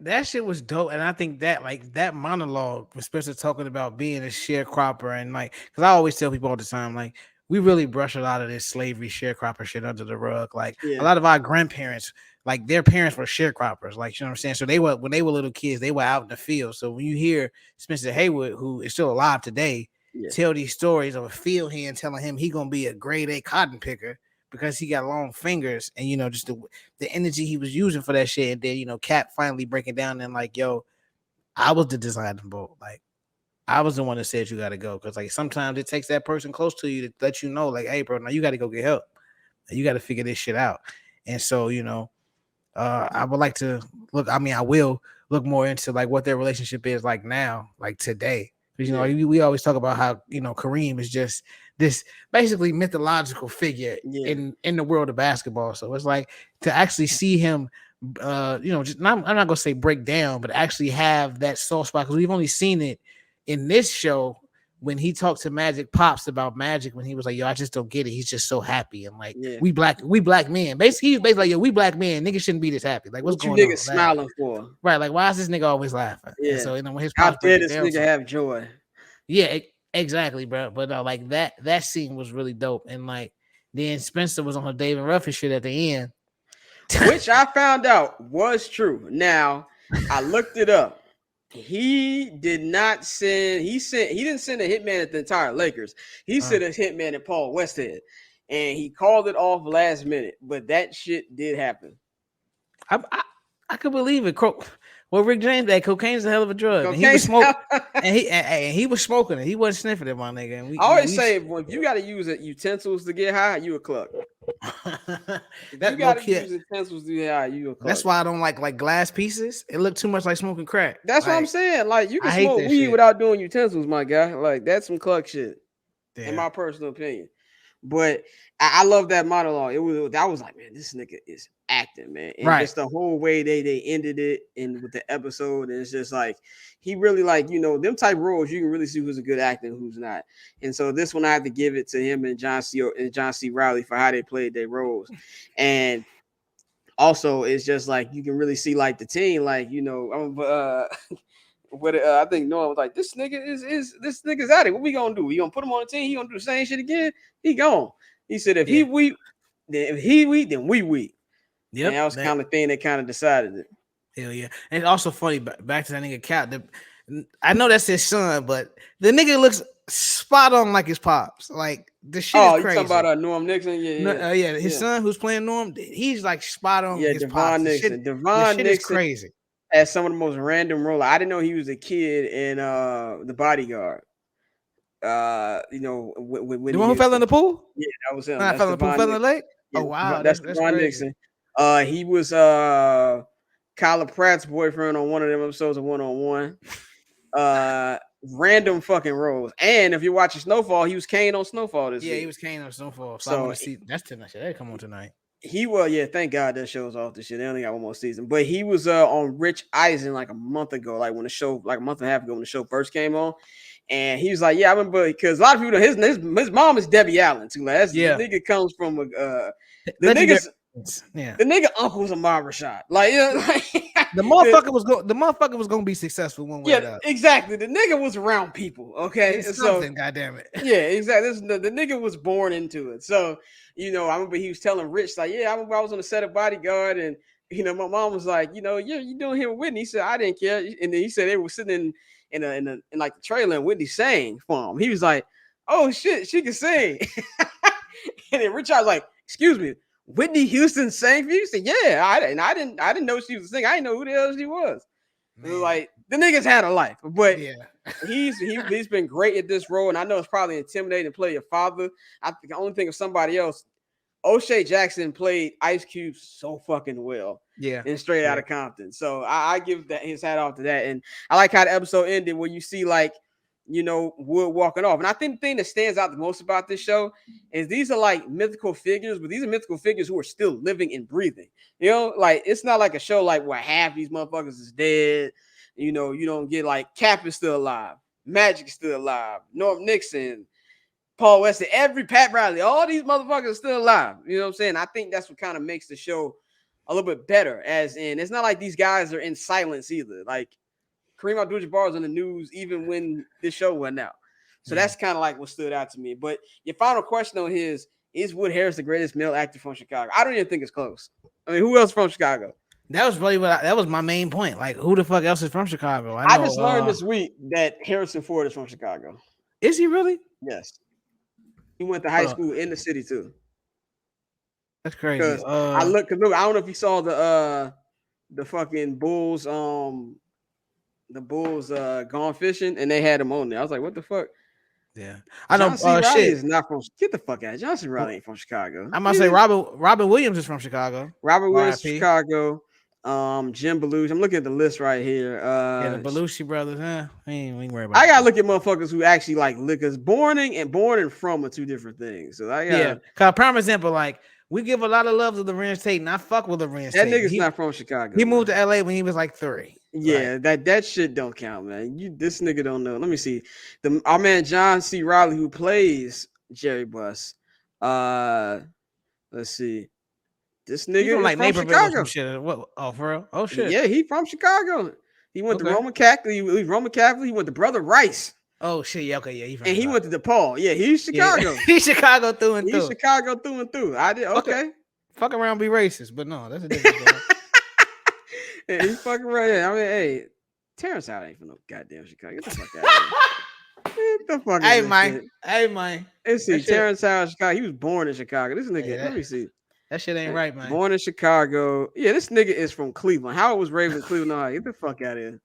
That shit was dope. And I think that like that monologue, especially talking about being a sharecropper, and like, because I always tell people all the time, like, we really brush a lot of this slavery sharecropper shit under the rug. Like a lot of our grandparents, like their parents were sharecroppers. Like, you know what I'm saying? So when they were little kids, they were out in the field. So when you hear Spencer Haywood, who is still alive today, tell these stories of a field hand telling him he gonna be a grade A cotton picker because he got long fingers, and just the energy he was using for that shit. And then Cap finally breaking down and like, yo, I was the deciding vote. Like, I was the one that said you got to go, because like sometimes it takes that person close to you to let you know, like, hey, bro, now you got to go get help. You got to figure this shit out. And so I would like to look. I mean, I will look more into like what their relationship is like now, like today. Because we always talk about how Kareem is just this basically mythological figure in the world of basketball. So it's like to actually see him, I'm not gonna say break down, but actually have that soft spot, because we've only seen it in this show when he talked to Magic Pops about Magic, when he was like, yo, I just don't get it. He's just so happy. And like, we black men. Basically, he's basically like, yo, we black men. Niggas shouldn't be this happy. Like, what's going on? What you niggas smiling for? Right. Like, why is this nigga always laughing? Yeah. And so, when his how pops dare this nigga have joy? Yeah, exactly, bro. But like that scene was really dope. And like, then Spencer was on her David Ruffin shit at the end. Which I found out was true. Now, I looked it up. He didn't send a hitman at the entire Lakers. He sent a hitman at Paul Westhead, and he called it off last minute. But that shit did happen. I could believe it. Well, Rick James, that cocaine's a hell of a drug. And he was smoking, and he was smoking it. He wasn't sniffing it, my nigga. And I always say, if you got to use utensils to get high, you a cluck. You got to use utensils to get high, you a cluck. That's why I don't like glass pieces. It looked too much like smoking crack. That's what I'm saying. Like, you can smoke weed without doing utensils, my guy. Like, that's some cluck shit, in my personal opinion. But I love that monologue. I was like, man, this nigga is acting, man. And just the whole way they ended it and with the episode, and it's just like he really like, them type roles, you can really see who's a good actor and who's not. And so this one I have to give it to him and John C. Reilly for how they played their roles. And also it's just like you can really see like the team, like, I think Noah was like, this nigga this nigga's at it. What we gonna do? We gonna put him on the team? He gonna do the same shit again? He gone. He said, if he weak, then we weak. Yeah, that was kind of thing that kind of decided it. Hell yeah. And it's also funny, back to that nigga Cap. I know that's his son, but the nigga looks spot on like his pops. Like, the shit is crazy. You talking about Norm Nixon? Yeah. His son who's playing Norm, he's like spot on like his Devon pops. Nixon. Devon Nixon is crazy. As some of the most random roles. I didn't know he was a kid in The Bodyguard. When the one who fell in the pool? Yeah, that was him. Fell in the lake? Yeah, oh wow, that's Devon Nixon. He was Kyla Pratt's boyfriend on one of them episodes of One on One. Random fucking roles. And if you're watching Snowfall, he was Kane on Snowfall this week. Yeah, he was Kane on Snowfall. So I want to see that's tonight. That come on tonight. He was, thank God that show's off this shit. They only got one more season. But he was on Rich Eisen like a month ago, like when the show, like a month and a half ago when the show first came on. And he was like, I remember, because a lot of people, his mom is Debbie Allen too. Like, the nigga comes from the niggas. Yeah. The nigga uncle was a barbershop. Like, you know, like The motherfucker was gonna be successful one way or the yeah, other. exactly. The nigga was around people. Okay, It's so something, goddamn it. yeah, exactly. The nigga was born into it. So, you know, I remember he was telling Rich, like, yeah, I remember I was on the set of Bodyguard, and you know, my mom was like, you know, yeah, you doing here with Whitney? He said, I didn't care. And then he said they were sitting in like the trailer, and Whitney sang for him. He was like, oh shit, she can sing. And then Rich was like, excuse me, Whitney Houston sang for you? He said, yeah, I didn't know she was a singer. I didn't know who the hell she was. It was like the nigga's had a life, but yeah, he's been great at this role, and I know it's probably intimidating to play your father. I think the only thing of somebody else, O'Shea Jackson played Ice Cube so fucking well. yeah, And Straight Outta Compton. So I give that his hat off to that. And I like how the episode ended where you see like, you know, Wood walking off. And I think the thing that stands out the most about this show is these are like mythical figures, but these are mythical figures who are still living and breathing. You know, like it's not like a show like where half these motherfuckers is dead. You know, you don't get like Cap is still alive, Magic is still alive, Norm Nixon, Paul Weston, every Pat Riley, all these motherfuckers are still alive. You know what I'm saying? I think that's what kind of makes the show a little bit better. As in, it's not like these guys are in silence either. Like Kareem Abdul-Jabbar is on the news even when this show went out. So that's kind of like what stood out to me. But your final question on his is Wood Harris the greatest male actor from Chicago? I don't even think it's close. I mean, who else from Chicago? that was really that was my main point. Like, who the fuck else is from Chicago? I just learned this week that Harrison Ford is from Chicago. Is he really? Yes. He went to high school in the city too. That's crazy. Because I look, I don't know if you saw the fucking Bulls, the Bulls gone fishing, and they had him on there. I was like, what the fuck? Yeah, I know. John C. Reilly Shit is not from. Get the fuck out. John C. Reilly ain't from Chicago. I'm gonna say Robert Williams is from Chicago. Robert Williams, RIP. Chicago. Jim Belushi. I'm looking at the list right here. Yeah, the Belushi brothers. We ain't worry about. I gotta look at motherfuckers who actually like liquors. Born and from are two different things. So I gotta, yeah. Cause prime example, like we give a lot of love to Lorenz Tate, and I fuck with Lorenz that Tate. nigga's not from Chicago. He moved to LA when he was like 3. Yeah, that shit don't count, man. This nigga don't know. Let me see. Our man John C. Reilly, who plays Jerry Buss. Let's see. This nigga from, is like from Chicago. Shit. What? Oh, for real? Oh shit. Yeah, he from Chicago. He went to Roman Catholic. He was Roman Catholic. He went to Brother Rice. Oh shit. Yeah. Okay. Yeah. He from And Chicago. he went to DePaul. Yeah, he's Chicago. Yeah. He's Chicago through and through. He's Chicago through and through. I did okay. Fuck around, be racist, but no, that's a different story. Yeah, he fucking right. I mean, hey, Terrence Howard ain't from no goddamn Chicago. Get the fuck out of here. Get the fuck out of here. Hey, man. Let's see. Terrence Howard, Chicago. He was born in Chicago. This nigga, let me see. That shit ain't right, man. Born in Chicago. Yeah, this nigga is from Cleveland. Howard was raised in Cleveland. Ohio. Get the fuck out of here.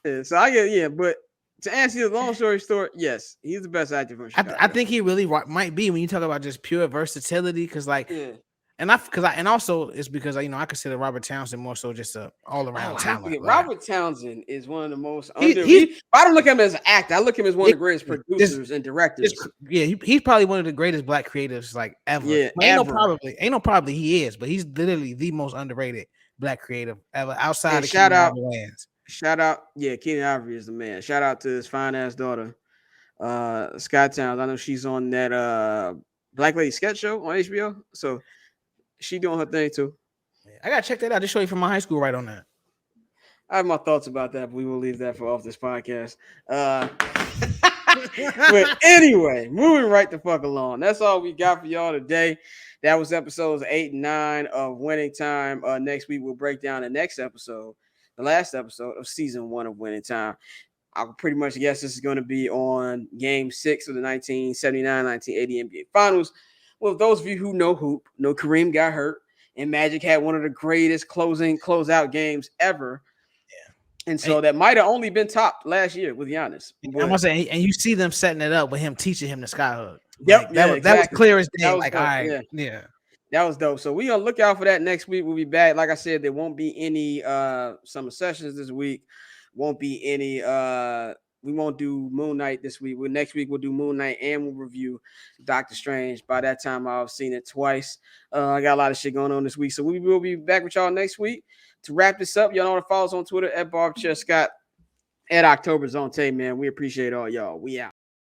Yeah, so I get, yeah, but to answer your long story short, yes, he's the best actor from Chicago. I think he really might be when you talk about just pure versatility, because like, and also it's because I consider Robert Townsend more so just a all around talent. Robert Townsend is one of the most I don't look at him as an actor. I look at him as one of the greatest producers and directors. He's probably one of the greatest black creatives like ever. Yeah, ain't no probably he is, but he's literally the most underrated black creative ever outside of Shout out, yeah, Keenan Ivory is the man. Shout out to his fine ass daughter, Sky Towns. I know she's on that Black Lady Sketch Show on HBO. So she doing her thing too. I gotta check that out. Just show you from my high school right on that. I have my thoughts about that, but we will leave that for off this podcast. But anyway, moving right the fuck along. That's all we got for y'all today. That was episodes 8 and 9 of Winning Time. Next week we'll break down the next episode, the last episode of season 1 of Winning Time. I would pretty much guess this is going to be on game 6 of the 1979-1980 NBA Finals. Well, those of you who know hoop, know Kareem got hurt, and Magic had one of the greatest closeout games ever. Yeah. And so that might have only been topped last year with Giannis. I'm gonna say, and you see them setting it up with him teaching him the skyhook. Yep, like, that was clear as day. Like, dope. all right, yeah. That was dope. So we gonna look out for that next week. We'll be back. Like I said, there won't be any summer sessions this week. Won't be any we won't do Moon Knight this week. Next week we'll do Moon Knight and we'll review Doctor Strange. By that time, I've seen it twice. I got a lot of shit going on this week. So we will be back with y'all next week. To wrap this up, y'all know to follow us on Twitter at BarbChairScott, at October Zone Tay, man. We appreciate all y'all. We out.